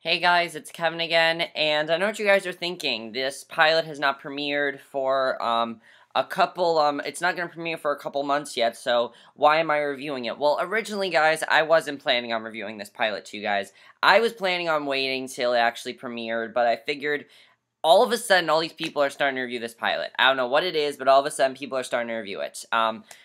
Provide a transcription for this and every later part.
Hey guys, it's Kevin again, and I know what you guys are thinking. This pilot has not premiered for, it's not going to premiere for a couple months yet, so why am I reviewing it? Well, originally, guys, I wasn't planning on reviewing this pilot to you guys. I was planning on waiting till it actually premiered, but I figured all of a sudden, all these people are starting to review this pilot. I don't know what it is, but all of a sudden, people are starting to review it.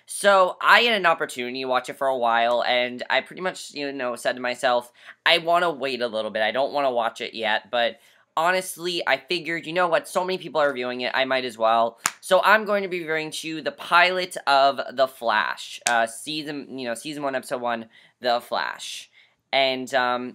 So I had an opportunity to watch it for a while, and I pretty much, said to myself, I want to wait a little bit. I don't want to watch it yet, but honestly, I figured, you know what, so many people are reviewing it, I might as well. So I'm going to be reviewing to you the pilot of The Flash, season 1, episode 1, The Flash. And,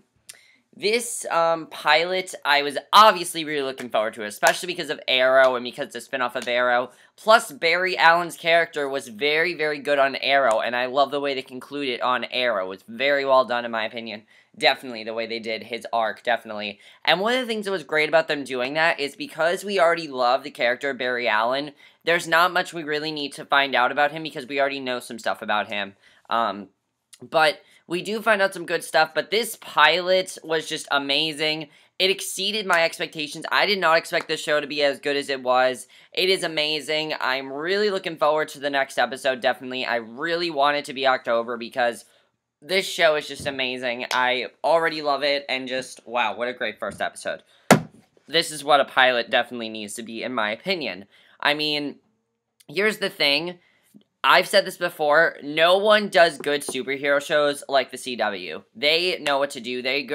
this, pilot, I was obviously really looking forward to it, especially because of Arrow and because it's a spinoff of Arrow. Plus, Barry Allen's character was very, very good on Arrow, and I love the way they concluded on Arrow. It's very well done, in my opinion. Definitely, the way they did his arc, definitely. And one of the things that was great about them doing that is because we already love the character of Barry Allen, there's not much we really need to find out about him because we already know some stuff about him. But we do find out some good stuff, but this pilot was just amazing. It exceeded my expectations. I did not expect this show to be as good as it was. It is amazing. I'm really looking forward to the next episode, definitely. I really want it to be October because this show is just amazing. I already love it, and just, wow, what a great first episode. This is what a pilot definitely needs to be, in my opinion. I mean, here's the thing. I've said this before, no one does good superhero shows like the CW. They know what to do. They've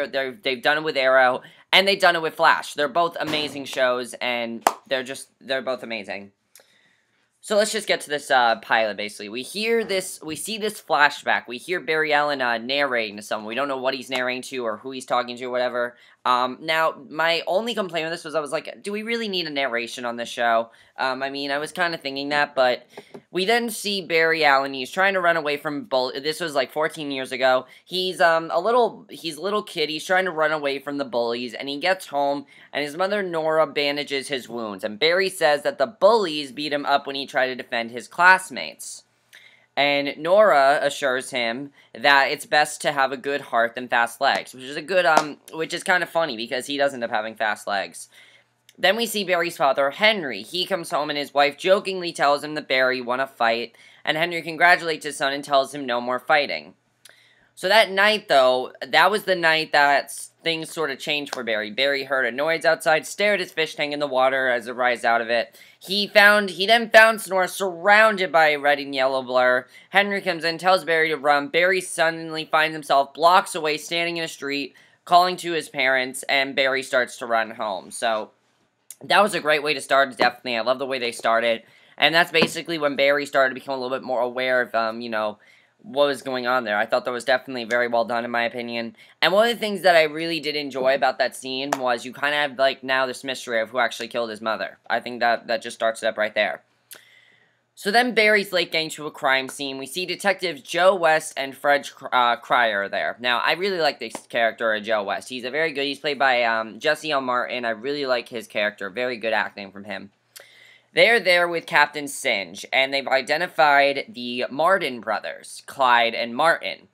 done it with Arrow, and they've done it with Flash. They're both amazing shows, and they're both amazing. So let's just get to this pilot, basically. We see this flashback. We hear Barry Allen narrating to someone. We don't know what he's narrating to or who he's talking to or whatever. Now, my only complaint with this was I was like, do we really need a narration on this show? I mean, I was kind of thinking that, but we then see Barry Allen. He's trying to run away from this was like 14 years ago. He's a little kid. He's trying to run away from the bullies, and he gets home, and his mother, Nora, bandages his wounds. And Barry says that the bullies beat him up when he tried to defend his classmates. And Nora assures him that it's best to have a good heart than fast legs, which is kind of funny because he does end up having fast legs. Then we see Barry's father, Henry. He comes home and his wife jokingly tells him that Barry won a fight, and Henry congratulates his son and tells him no more fighting. So that night, though, that was the night that things sort of changed for Barry. Barry heard a noise outside, stared at his fish tank in the water as it rised out of it. He then found Snora surrounded by a red and yellow blur. Henry comes in, tells Barry to run. Barry suddenly finds himself blocks away, standing in a street, calling to his parents, and Barry starts to run home. So that was a great way to start, definitely. I love the way they started. And that's basically when Barry started to become a little bit more aware of, what was going on there. I thought that was definitely very well done, in my opinion. And one of the things that I really did enjoy about that scene was you kind of have, like, now this mystery of who actually killed his mother. I think that just starts it up right there. So then Barry's late getting to a crime scene. We see detectives Joe West and Fred Cryer there. Now, I really like this character of Joe West. He's he's played by Jesse L. Martin. I really like his character. Very good acting from him. They're there with Captain Singe, and they've identified the Martin brothers, Clyde and Martin.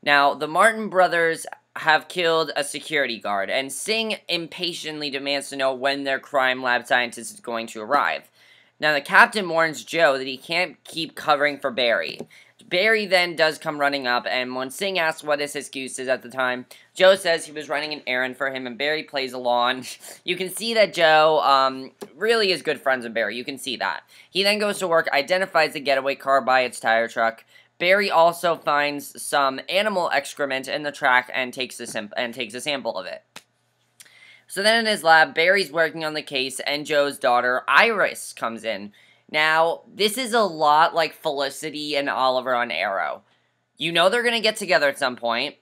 Now, the Martin brothers have killed a security guard, and Singh impatiently demands to know when their crime lab scientist is going to arrive. Now, the captain warns Joe that he can't keep covering for Barry. Barry then does come running up, and when Singh asks what his excuse is at the time, Joe says he was running an errand for him, and Barry plays along. You can see that Joe really is good friends with Barry. You can see that. He then goes to work, identifies the getaway car by its tire truck. Barry also finds some animal excrement in the track and takes a sample of it. So then in his lab, Barry's working on the case, and Joe's daughter, Iris, comes in. Now, this is a lot like Felicity and Oliver on Arrow. You know they're going to get together at some point.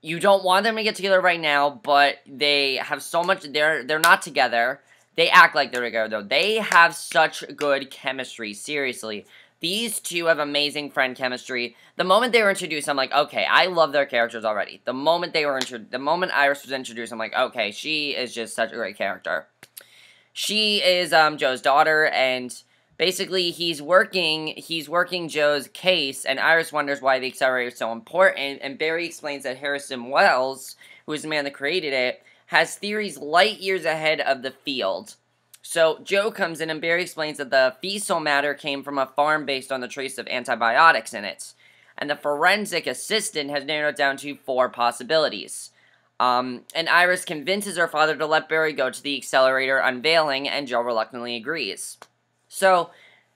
You don't want them to get together right now, but they have so much, they're not together. They act like they're together, though. They have such good chemistry, seriously. These two have amazing friend chemistry. The moment they were introduced, I'm like, okay, I love their characters already. The moment Iris was introduced, I'm like, okay, she is just such a great character. She is Joe's daughter, and basically, he's working Joe's case, and Iris wonders why the accelerator is so important, and Barry explains that Harrison Wells, who is the man that created it, has theories light years ahead of the field. So Joe comes in and Barry explains that the fecal matter came from a farm based on the trace of antibiotics in it. And the forensic assistant has narrowed it down to 4 possibilities. And Iris convinces her father to let Barry go to the accelerator unveiling, and Joe reluctantly agrees. So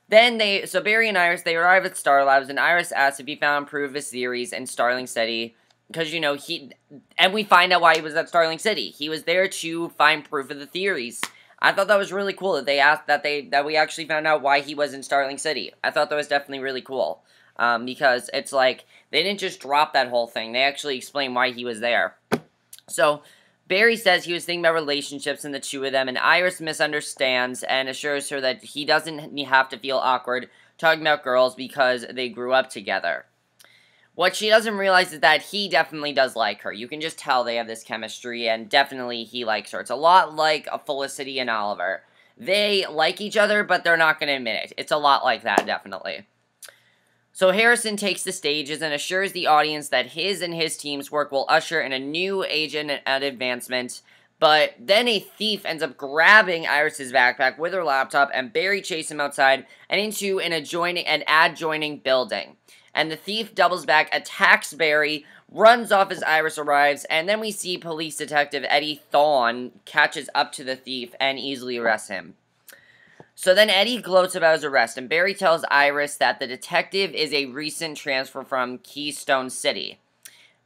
Barry and Iris, they arrive at Star Labs, and Iris asks if he found proof of his theories, and Starling said because, and we find out why he was at Starling City. He was there to find proof of the theories. I thought that was really cool that they asked that we actually found out why he was in Starling City. I thought that was definitely really cool. Because it's like, they didn't just drop that whole thing. They actually explained why he was there. So, Barry says he was thinking about relationships and the 2 of them, and Iris misunderstands and assures her that he doesn't have to feel awkward talking about girls because they grew up together. What she doesn't realize is that he definitely does like her. You can just tell they have this chemistry, and definitely he likes her. It's a lot like Felicity and Oliver. They like each other, but they're not going to admit it. It's a lot like that, definitely. So Harrison takes the stages and assures the audience that his and his team's work will usher in a new age and advancement, but then a thief ends up grabbing Iris's backpack with her laptop, and Barry chases him outside and into an adjoining building. And the thief doubles back, attacks Barry, runs off as Iris arrives, and then we see police detective Eddie Thawne catches up to the thief and easily arrests him. So then Eddie gloats about his arrest, and Barry tells Iris that the detective is a recent transfer from Keystone City.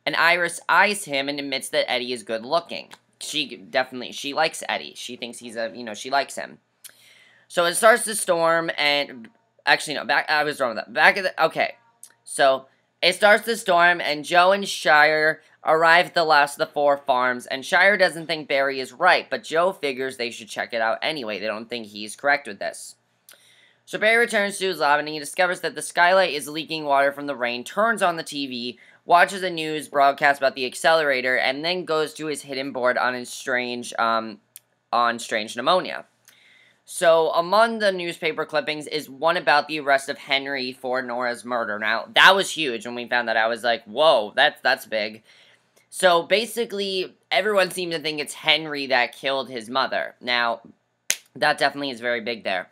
And Iris eyes him and admits that Eddie is good looking. She likes Eddie. She thinks she likes him. So it starts to storm, and, actually no, I was wrong with that. Okay. So, it starts to storm, and Joe and Shire arrive at the last of the 4 farms, and Shire doesn't think Barry is right, but Joe figures they should check it out anyway. They don't think he's correct with this. So Barry returns to his lab, and he discovers that the skylight is leaking water from the rain, turns on the TV, watches a news broadcast about the accelerator, and then goes to his hidden board on strange pneumonia. So, among the newspaper clippings is one about the arrest of Henry for Nora's murder. Now, that was huge when we found that. I was like, whoa, that's big. So, basically, everyone seems to think it's Henry that killed his mother. Now, that definitely is very big there.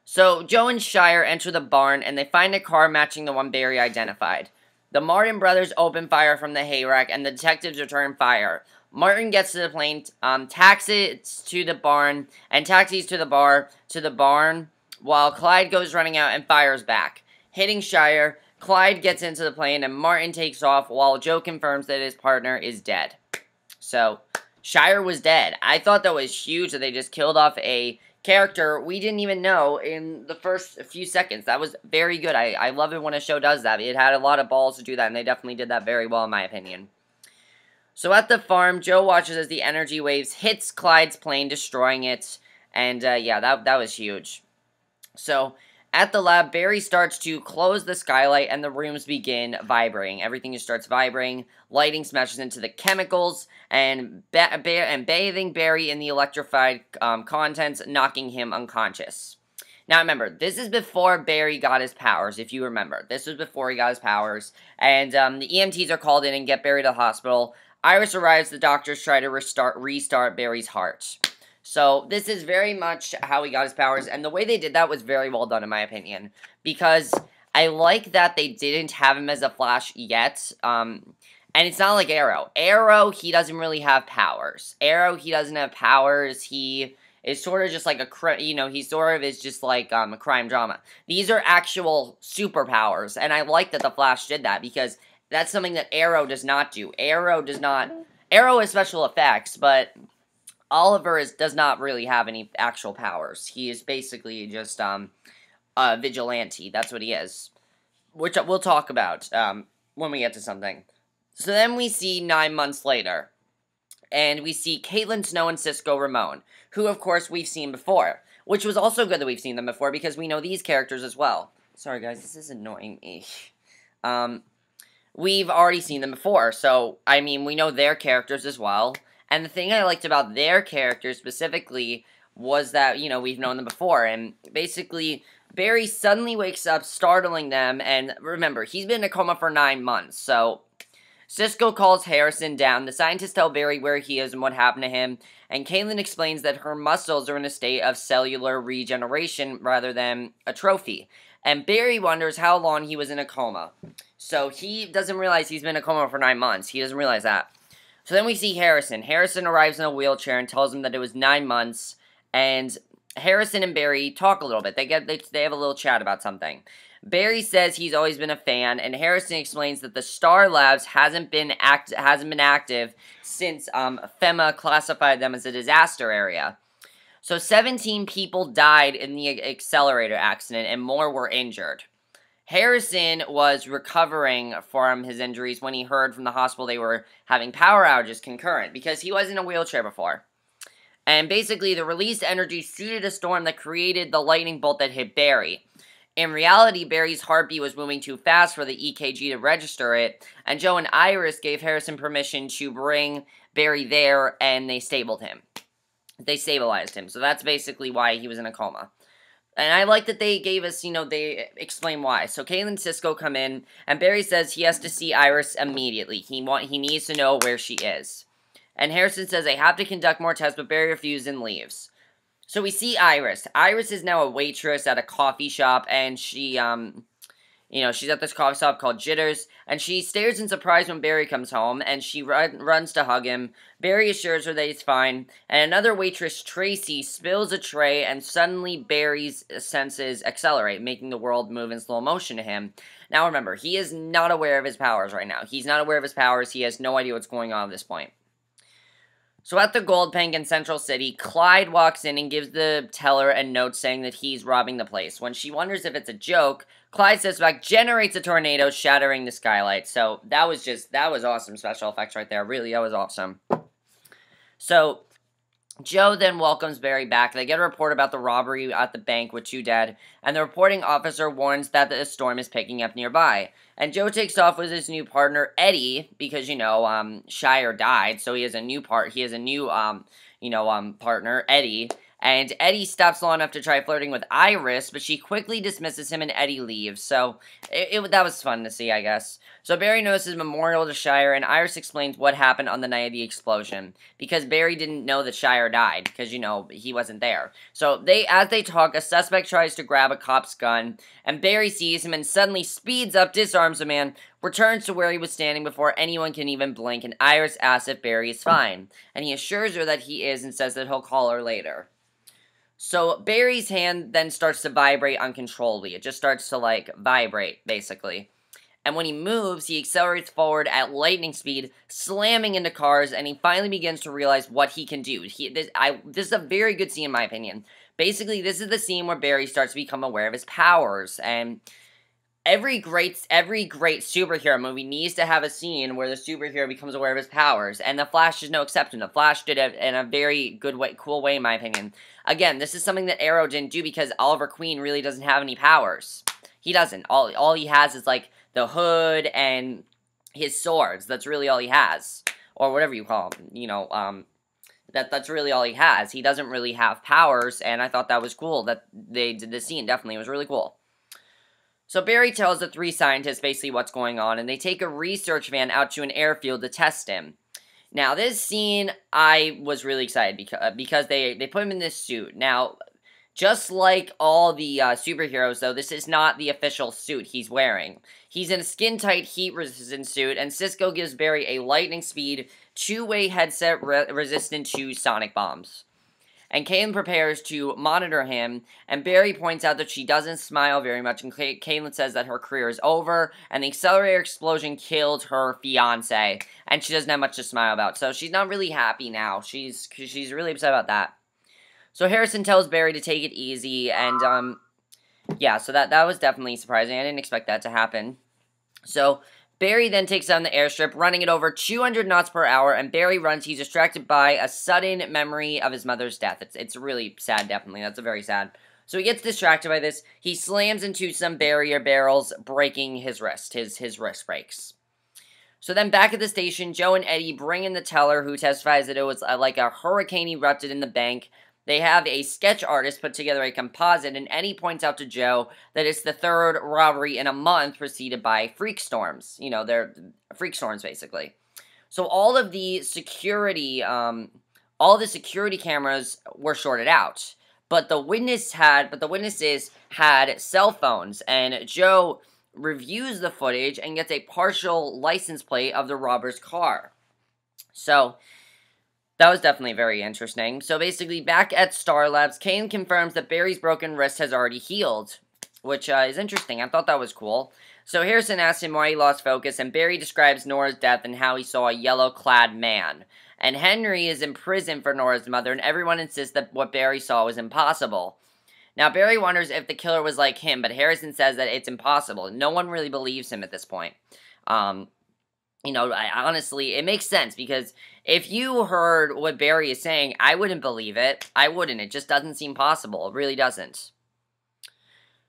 So, Joe and Shire enter the barn, and they find a car matching the one Barry identified. The Martin brothers open fire from the hayrack, and the detectives return fire. Martin gets to the plane, taxis to the barn, and taxis to the barn, while Clyde goes running out and fires back. Hitting Shire, Clyde gets into the plane, and Martin takes off, while Joe confirms that his partner is dead. So, Shire was dead. I thought that was huge that they just killed off a character we didn't even know in the first few seconds. That was very good. I love it when a show does that. It had a lot of balls to do that, and they definitely did that very well, in my opinion. So at the farm, Joe watches as the energy waves hits Clyde's plane, destroying it. And, yeah, that was huge. So, at the lab, Barry starts to close the skylight, and the rooms begin vibrating. Everything just starts vibrating. Lighting smashes into the chemicals, and bathing Barry in the electrified contents, knocking him unconscious. Now, remember, this is before Barry got his powers, if you remember. This was before he got his powers. And, the EMTs are called in and get Barry to the hospital. Iris arrives, the doctors try to restart Barry's heart. So, this is very much how he got his powers, and the way they did that was very well done, in my opinion. Because I like that they didn't have him as a Flash yet, and it's not like Arrow. Arrow, he doesn't really have powers. He is sort of just like he sort of is just like a crime drama. These are actual superpowers, and I like that the Flash did that, because that's something that Arrow does not do. Arrow has special effects, but Oliver does not really have any actual powers. He is basically just a vigilante. That's what he is. Which we'll talk about when we get to something. So then we see 9 months later. And we see Caitlin Snow and Cisco Ramon, who, of course, we've seen before. Which was also good that we've seen them before, because we know these characters as well. Sorry, guys, this is annoying me. We've already seen them before, so, I mean, we know their characters as well. And the thing I liked about their characters specifically was that, we've known them before. And basically, Barry suddenly wakes up, startling them. And remember, he's been in a coma for 9 months, so Cisco calls Harrison down. The scientists tell Barry where he is and what happened to him, and Caitlin explains that her muscles are in a state of cellular regeneration rather than atrophy. And Barry wonders how long he was in a coma. So he doesn't realize he's been in a coma for 9 months. He doesn't realize that. So then we see Harrison. Harrison arrives in a wheelchair and tells him that it was 9 months, and Harrison and Barry talk a little bit. They have a little chat about something. Barry says he's always been a fan, and Harrison explains that the Star Labs hasn't been active since FEMA classified them as a disaster area. So 17 people died in the accelerator accident, and more were injured. Harrison was recovering from his injuries when he heard from the hospital they were having power outages concurrent, because he was in a wheelchair before. And basically, the released energy suited a storm that created the lightning bolt that hit Barry. In reality, Barry's heartbeat was moving too fast for the EKG to register it, and Joe and Iris gave Harrison permission to bring Barry there, and they stabilized him. So that's basically why he was in a coma. And I like that they gave us, they explain why. So Caitlin and Cisco come in, and Barry says he has to see Iris immediately. He needs to know where she is. And Harrison says they have to conduct more tests, but Barry refuses and leaves. So we see Iris. Iris is now a waitress at a coffee shop, and she, she's at this coffee shop called Jitters, and she stares in surprise when Barry comes home, and she runs to hug him. Barry assures her that he's fine, and another waitress, Tracy, spills a tray, and suddenly Barry's senses accelerate, making the world move in slow motion to him. Now remember, he is not aware of his powers right now. He's not aware of his powers. He has no idea what's going on at this point. So at the Gold Bank in Central City, Clyde walks in and gives the teller a note saying that he's robbing the place. When she wonders if it's a joke, Clyde steps back, generates a tornado, shattering the skylight. So that was awesome special effects right there. Really, that was awesome. So Joe then welcomes Barry back. They get a report about the robbery at the bank with 2 dead, and the reporting officer warns that the storm is picking up nearby. And Joe takes off with his new partner, Eddie, because, Shire died, so he has a new partner, Eddie. And Eddie stops long enough to try flirting with Iris, but she quickly dismisses him and Eddie leaves. So, that was fun to see, I guess. So Barry notices Memorial to Shire, and Iris explains what happened on the night of the explosion. Because Barry didn't know that Shire died, because, he wasn't there. So, as they talk, a suspect tries to grab a cop's gun, and Barry sees him and suddenly speeds up, disarms the man, returns to where he was standing before anyone can even blink, and Iris asks if Barry is fine. And he assures her that he is and says that he'll call her later. So Barry's hand then starts to vibrate uncontrollably. It just starts to, vibrate, basically. And when he moves, he accelerates forward at lightning speed, slamming into cars, and he finally begins to realize what he can do. This is a very good scene, in my opinion. Basically, this is the scene where Barry starts to become aware of his powers, and every great superhero movie needs to have a scene where the superhero becomes aware of his powers, and The Flash is no exception. The Flash did it in a very cool way, in my opinion. Again, this is something that Arrow didn't do because Oliver Queen really doesn't have any powers. He doesn't. All he has is, the hood and his swords. That's really all he has. Or whatever you call them, that's really all he has. He doesn't really have powers, and I thought that was cool that they did this scene. Definitely, it was really cool. So Barry tells the 3 scientists basically what's going on, and they take a research van out to an airfield to test him. Now, this scene, I was really excited because they put him in this suit. Now, just like all the superheroes, though, this is not the official suit he's wearing. He's in a skin-tight, heat-resistant suit, and Cisco gives Barry a lightning-speed, 2-way headset resistant to sonic bombs. And Caitlin prepares to monitor him, and Barry points out that she doesn't smile very much, and Caitlin says that her career is over, and the accelerator explosion killed her fiancé, and she doesn't have much to smile about. So she's not really happy now. She's really upset about that. So Harrison tells Barry to take it easy, and, yeah, so that was definitely surprising. I didn't expect that to happen. So Barry then takes down the airstrip, running it over 200 knots per hour, and Barry runs. He's distracted by a sudden memory of his mother's death. It's really sad, definitely. That's very sad. So he gets distracted by this. He slams into some barrier barrels, breaking his wrist. His wrist breaks. So then back at the station, Joe and Eddie bring in the teller, who testifies that it was like a hurricane erupted in the bank. they have a sketch artist put together a composite, and Eddie points out to Joe that it's the third robbery in a month preceded by freak storms. You know, they're freak storms, basically. So all the security cameras were shorted out. But the witnesses had cell phones, and Joe reviews the footage and gets a partial license plate of the robber's car. So that was definitely very interesting. So basically, back at Star Labs, Kane confirms that Barry's broken wrist has already healed, which is interesting. I thought that was cool. So Harrison asks him why he lost focus, and Barry describes Nora's death and how he saw a yellow-clad man. And Henry is in prison for Nora's mother, and everyone insists that what Barry saw was impossible. Now, Barry wonders if the killer was like him, but Harrison says that it's impossible. No one really believes him at this point. You know, honestly, it makes sense, because if you heard what Barry is saying, I wouldn't believe it. I wouldn't. It just doesn't seem possible. It really doesn't.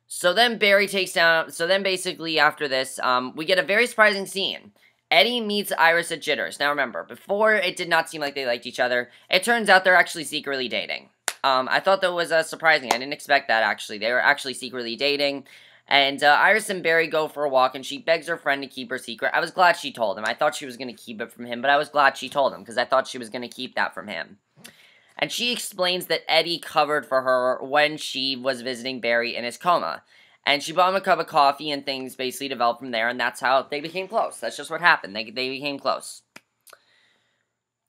So then basically after this, we get a very surprising scene. Eddie meets Iris at Jitters. Now remember, before it did not seem like they liked each other. It turns out they're actually secretly dating. I thought that was surprising. I didn't expect that, actually. They were actually secretly dating. And Iris and Barry go for a walk, and she begs her friend to keep her secret. I was glad she told him. I thought she was going to keep it from him, but I was glad she told him, because I thought she was going to keep that from him. And she explains that Eddie covered for her when she was visiting Barry in his coma. And she bought him a cup of coffee, and things basically developed from there, and that's how they became close. That's just what happened. They became close.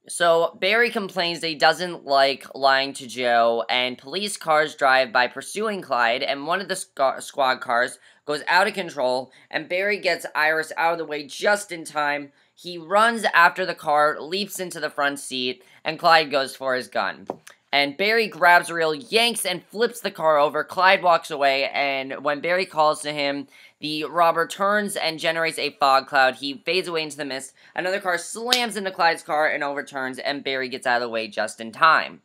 So, Barry complains that he doesn't like lying to Joe, and police cars drive by pursuing Clyde, and one of the squad cars goes out of control, and Barry gets Iris out of the way just in time. He runs after the car, leaps into the front seat, and Clyde goes for his gun. And Barry grabs a reel, yanks, and flips the car over. Clyde walks away, and when Barry calls to him, the robber turns and generates a fog cloud. He fades away into the mist. Another car slams into Clyde's car and overturns, and Barry gets out of the way just in time.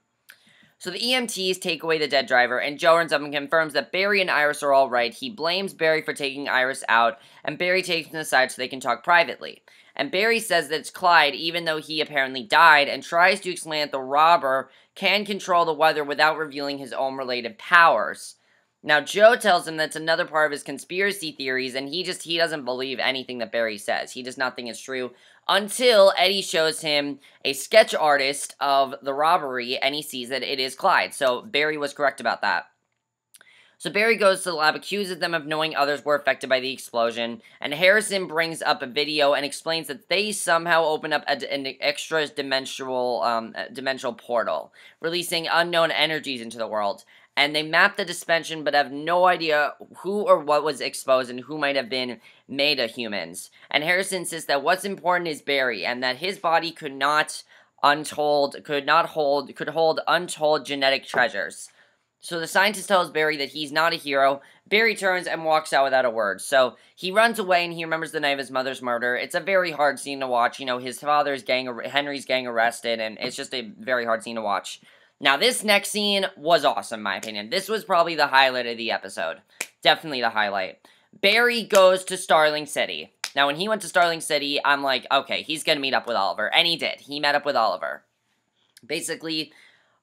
So the EMTs take away the dead driver, and Joe runs up and confirms that Barry and Iris are all right. He blames Barry for taking Iris out, and Barry takes him aside so they can talk privately. And Barry says that it's Clyde, even though he apparently died, and tries to explain that the robber can control the weather without revealing his own related powers. Now, Joe tells him that's another part of his conspiracy theories, and he doesn't believe anything that Barry says. He does not think it's true, until Eddie shows him a sketch artist of the robbery, and he sees that it is Clyde. So, Barry was correct about that. So Barry goes to the lab, accuses them of knowing others were affected by the explosion, and Harrison brings up a video and explains that they somehow opened up an extra dimensional portal, releasing unknown energies into the world. And they map the dimension, but have no idea who or what was exposed and who might have been made of humans. And Harrison insists that what's important is Barry, and that his body could hold untold genetic treasures. So the scientist tells Barry that he's not a hero. Barry turns and walks out without a word. So he runs away, and he remembers the night of his mother's murder. It's a very hard scene to watch. You know, his Henry's gang arrested, and it's just a very hard scene to watch. Now, this next scene was awesome, in my opinion. This was probably the highlight of the episode. Definitely the highlight. Barry goes to Starling City. Now, when he went to Starling City, I'm like, okay, he's gonna meet up with Oliver. And he did. He met up with Oliver. Basically,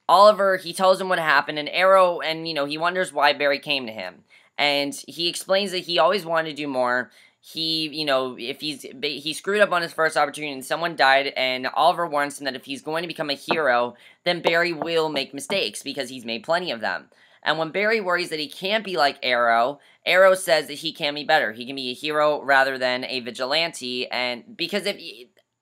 Oliver, he tells him what happened, and Arrow, and, he wonders why Barry came to him. And he explains that he always wanted to do more. If he screwed up on his first opportunity and someone died, and Oliver warns him that if he's going to become a hero, then Barry will make mistakes, because he's made plenty of them. And when Barry worries that he can't be like Arrow, Arrow says that he can be better. He can be a hero rather than a vigilante, and because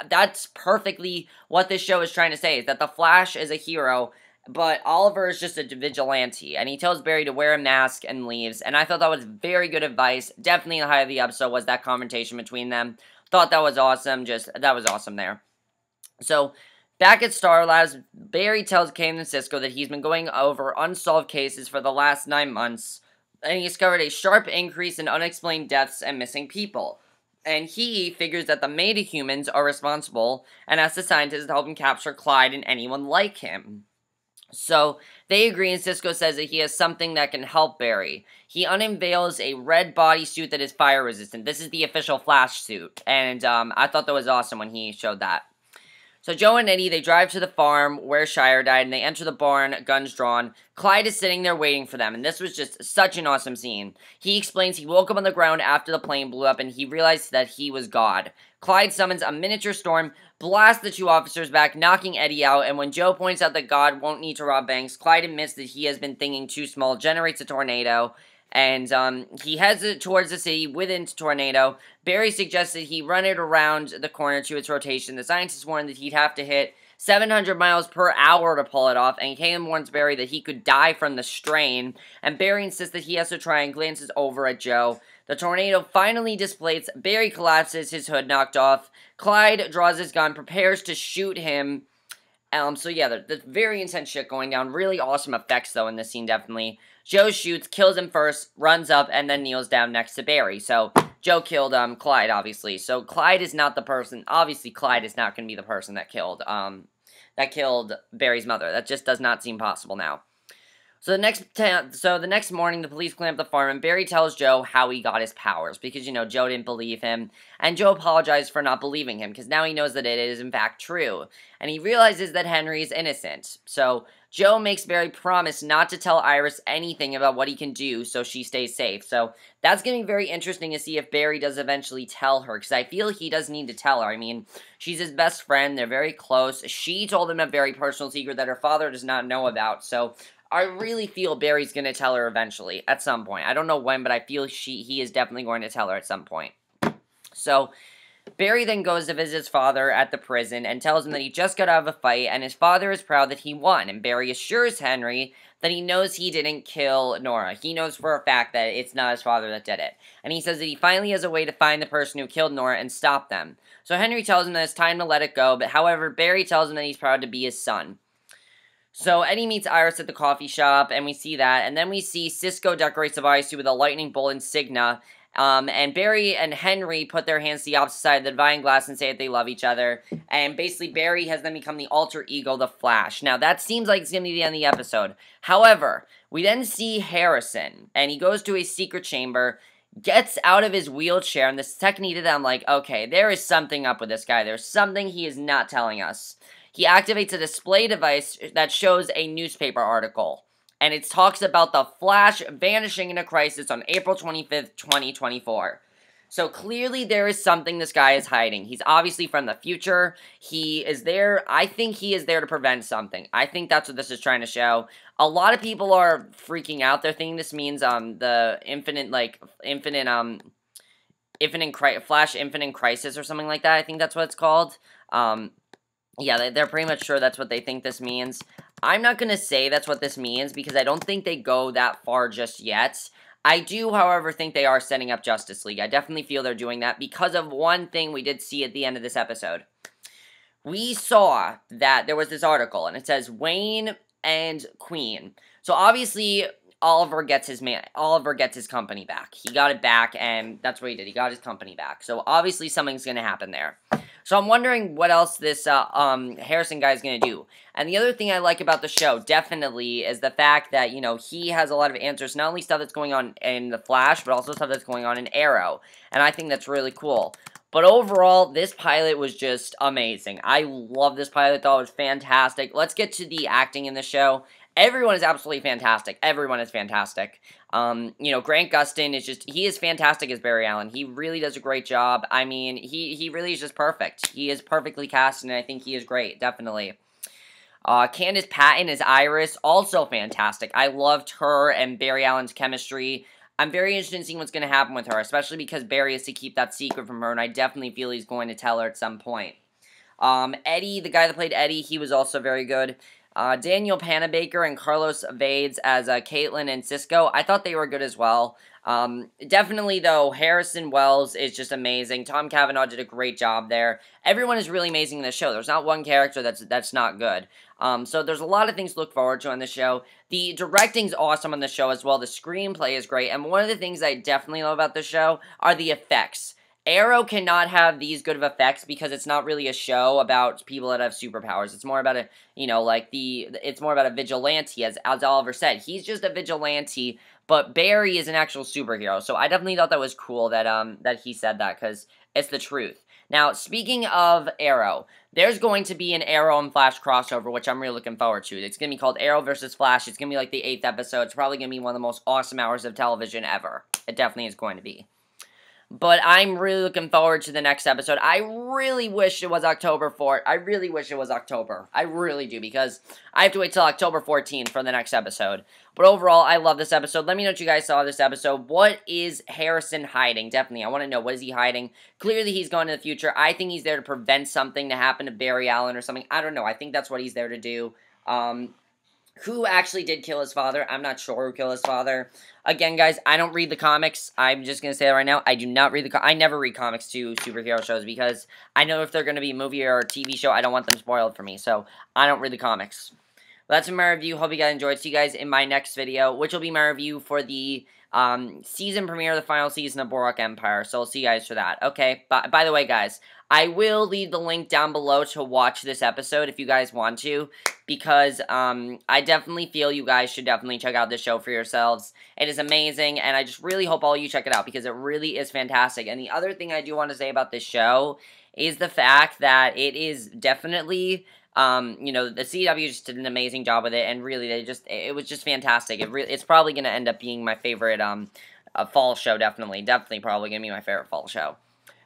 that's perfectly what this show is trying to say, is that the Flash is a hero, but Oliver is just a vigilante, and he tells Barry to wear a mask and leaves, and I thought that was very good advice. Definitely the highlight of the episode was that confrontation between them. Thought that was awesome, that was awesome there. So, back at Star Labs, Barry tells Kane and Cisco that he's been going over unsolved cases for the last 9 months, and he discovered a sharp increase in unexplained deaths and missing people. And he figures that the meta-humans are responsible, and asks the scientists to help him capture Clyde and anyone like him. So, they agree, and Cisco says that he has something that can help Barry. He unveils a red bodysuit that is fire-resistant. This is the official Flash suit, and I thought that was awesome when he showed that. So Joe and Eddie, they drive to the farm where Shire died, and they enter the barn, guns drawn. Clyde is sitting there waiting for them, and this was just such an awesome scene. He explains he woke up on the ground after the plane blew up, and he realized that he was God. Clyde summons a miniature storm, blasts the two officers back, knocking Eddie out, and when Joe points out that God won't need to rob banks, Clyde admits that he has been thinking too small, generates a tornado, and he heads towards the city within tornado. Barry suggested he run it around the corner to its rotation. The scientists warned that he'd have to hit 700 miles per hour to pull it off, and Caleb warns Barry that he could die from the strain, and Barry insists that he has to try and glances over at Joe. The tornado finally displaces. Barry collapses, his hood knocked off. Clyde draws his gun, prepares to shoot him. So yeah, there's very intense shit going down. Really awesome effects, though, in this scene, definitely. Joe shoots, kills him first, runs up, and then kneels down next to Barry. So, Joe killed, Clyde, obviously. So, Clyde is not the person, obviously, Clyde is not going to be the person that killed Barry's mother. That just does not seem possible now. So the next morning, the police clean up the farm, and Barry tells Joe how he got his powers, because, you know, Joe didn't believe him, and Joe apologized for not believing him, because now he knows that it is, in fact, true, and he realizes that Henry is innocent. So, Joe makes Barry promise not to tell Iris anything about what he can do, so she stays safe. So, that's going to be very interesting to see if Barry does eventually tell her, because I feel he does need to tell her. I mean, she's his best friend, they're very close, she told him a very personal secret that her father does not know about, so I really feel Barry's going to tell her eventually, at some point. I don't know when, but I feel he is definitely going to tell her at some point. So, Barry then goes to visit his father at the prison and tells him that he just got out of a fight, and his father is proud that he won, and Barry assures Henry that he knows he didn't kill Nora. He knows for a fact that it's not his father that did it. And he says that he finally has a way to find the person who killed Nora and stop them. So Henry tells him that it's time to let it go, but however, Barry tells him that he's proud to be his son. So Eddie meets Iris at the coffee shop, and we see that, and then we see Cisco decorates the bodysuit with a lightning bolt insignia, and Barry and Henry put their hands to the opposite side of the divine glass and say that they love each other, and basically Barry has them become the alter ego, the Flash. Now, that seems like it's going to be the end of the episode. However, we then see Harrison, and he goes to a secret chamber, gets out of his wheelchair, and the second he did that, I'm like, okay, there is something up with this guy. There's something he is not telling us. He activates a display device that shows a newspaper article, and it talks about the Flash vanishing in a crisis on April 25th, 2024. So clearly there is something this guy is hiding. He's obviously from the future. He is there. I think he is there to prevent something. I think that's what this is trying to show. A lot of people are freaking out. They're thinking this means the Flash Infinite Crisis or something like that. I think that's what it's called. Yeah, they're pretty much sure that's what they think this means. I'm not going to say that's what this means because I don't think they go that far just yet. I do, however, think they are setting up Justice League. I definitely feel they're doing that because of one thing we did see at the end of this episode. We saw that there was this article, and it says Wayne and Queen. So obviously, Oliver gets his company back. He got it back, and that's what he did. He got his company back. So obviously, something's going to happen there. So I'm wondering what else this Harrison guy is going to do. And the other thing I like about the show, definitely, is the fact that, you know, he has a lot of answers. Not only stuff that's going on in The Flash, but also stuff that's going on in Arrow. And I think that's really cool. But overall, this pilot was just amazing. I love this pilot. I thought it was fantastic. Let's get to the acting in the show. Everyone is absolutely fantastic. Everyone is fantastic. You know, Grant Gustin is he is fantastic as Barry Allen. He really does a great job. I mean, he really is just perfect. He is perfectly cast, and I think he is great, definitely. Candace Patton as Iris, also fantastic. I loved her and Barry Allen's chemistry. I'm very interested in seeing what's going to happen with her, especially because Barry has to keep that secret from her, and I definitely feel he's going to tell her at some point. Eddie, the guy that played Eddie, he was also very good. Daniel Panabaker and Carlos Vades as Caitlin and Cisco, I thought they were good as well. Definitely, though, Harrison Wells is just amazing. Tom Cavanaugh did a great job there. Everyone is really amazing in the show. There's not one character that's not good. So there's a lot of things to look forward to on the show. The directing's awesome on the show as well. The screenplay is great. And one of the things I definitely love about the show are the effects. Arrow cannot have these good of effects because it's not really a show about people that have superpowers. It's more about a, you know, like it's more about a vigilante, as Oliver said. He's just a vigilante, but Barry is an actual superhero. So I definitely thought that was cool that he said that because it's the truth. Now, speaking of Arrow, there's going to be an Arrow and Flash crossover, which I'm really looking forward to. It's going to be called Arrow versus Flash. It's going to be like the 8th episode. It's probably going to be one of the most awesome hours of television ever. It definitely is going to be. But I'm really looking forward to the next episode. I really wish it was October 4th. I really wish it was October. I really do, because I have to wait till October 14th for the next episode. But overall, I love this episode. Let me know what you guys saw this episode. What is Harrison hiding? Definitely, I want to know, what is he hiding? Clearly, he's going to the future. I think he's there to prevent something to happen to Barry Allen or something. I don't know. I think that's what he's there to do. Who actually did kill his father? I'm not sure who killed his father. Again, guys, I don't read the comics. I'm just going to say that right now. I do not read the I never read comics to superhero shows, because I know if they're going to be a movie or a TV show, I don't want them spoiled for me. So, I don't read the comics. Well, that's my review. Hope you guys enjoyed. See you guys in my next video, which will be my review for the season premiere of the final season of Boardwalk Empire. So, I'll see you guys for that. Okay, by the way, guys, I will leave the link down below to watch this episode if you guys want to, because I definitely feel you guys should definitely check out this show for yourselves. It is amazing, and I just really hope all of you check it out, because it really is fantastic. And the other thing I do want to say about this show is the fact that it is definitely, you know, the CW just did an amazing job with it, and really, it was just fantastic. It's probably going to end up being my favorite fall show, definitely probably going to be my favorite fall show.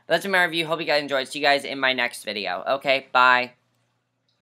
That's my review. Hope you guys enjoyed. See you guys in my next video. Okay, bye.